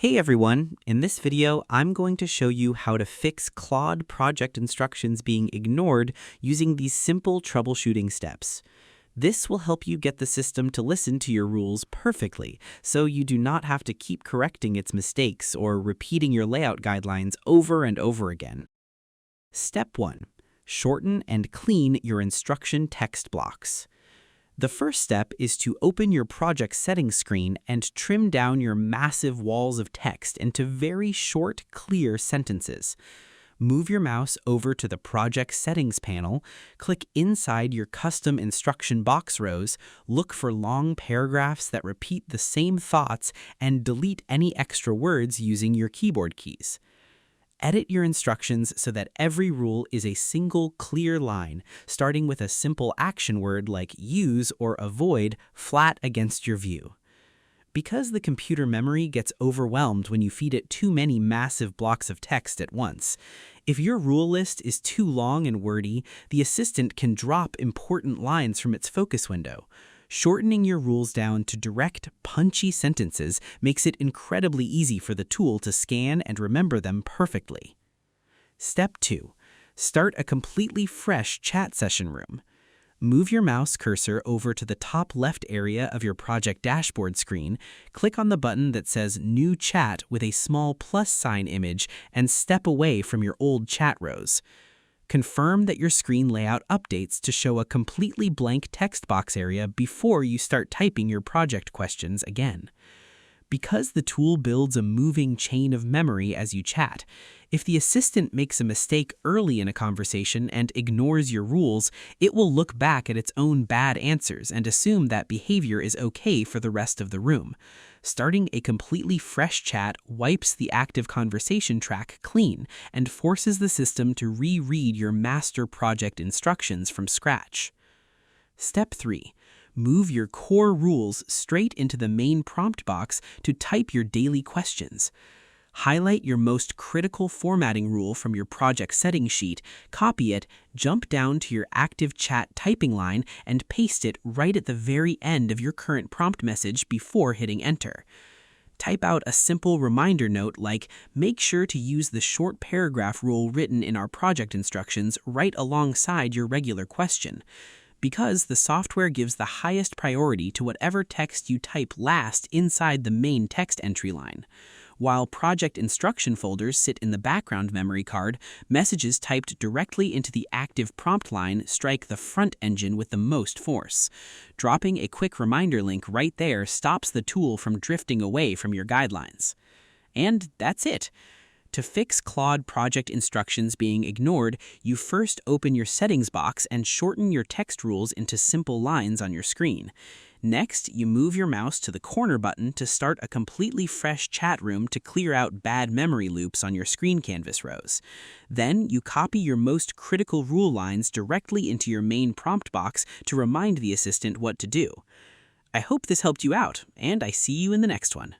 Hey everyone, in this video I'm going to show you how to fix Claude project instructions being ignored using these simple troubleshooting steps. This will help you get the system to listen to your rules perfectly, so you do not have to keep correcting its mistakes or repeating your layout guidelines over and over again. Step 1. Shorten and clean your instruction text blocks. The first step is to open your project settings screen and trim down your massive walls of text into very short, clear sentences. Move your mouse over to the Project Settings panel, click inside your custom instruction box rows, look for long paragraphs that repeat the same thoughts, and delete any extra words using your keyboard keys. Edit your instructions so that every rule is a single clear line, starting with a simple action word like use or avoid flat against your view. Because the computer memory gets overwhelmed when you feed it too many massive blocks of text at once, if your rule list is too long and wordy, the assistant can drop important lines from its focus window. Shortening your rules down to direct, punchy sentences makes it incredibly easy for the tool to scan and remember them perfectly. Step 2. Start a completely fresh chat session room. Move your mouse cursor over to the top left area of your project dashboard screen, click on the button that says New Chat with a small plus sign image, and step away from your old chat rows. Confirm that your screen layout updates to show a completely blank text box area before you start typing your project questions again. Because the tool builds a moving chain of memory as you chat, if the assistant makes a mistake early in a conversation and ignores your rules, it will look back at its own bad answers and assume that behavior is okay for the rest of the room. Starting a completely fresh chat wipes the active conversation track clean and forces the system to reread your master project instructions from scratch. Step 3. Move your core rules straight into the main prompt box to type your daily questions. Highlight your most critical formatting rule from your project settings sheet, copy it, jump down to your active chat typing line, and paste it right at the very end of your current prompt message before hitting enter. Type out a simple reminder note like, make sure to use the short paragraph rule written in our project instructions right alongside your regular question. Because the software gives the highest priority to whatever text you type last inside the main text entry line. While project instruction folders sit in the background memory card, messages typed directly into the active prompt line strike the front engine with the most force. Dropping a quick reminder link right there stops the tool from drifting away from your guidelines. And that's it. To fix Claude project instructions being ignored, you first open your settings box and shorten your text rules into simple lines on your screen. Next, you move your mouse to the corner button to start a completely fresh chat room to clear out bad memory loops on your screen canvas rows. Then, you copy your most critical rule lines directly into your main prompt box to remind the assistant what to do. I hope this helped you out, and I see you in the next one.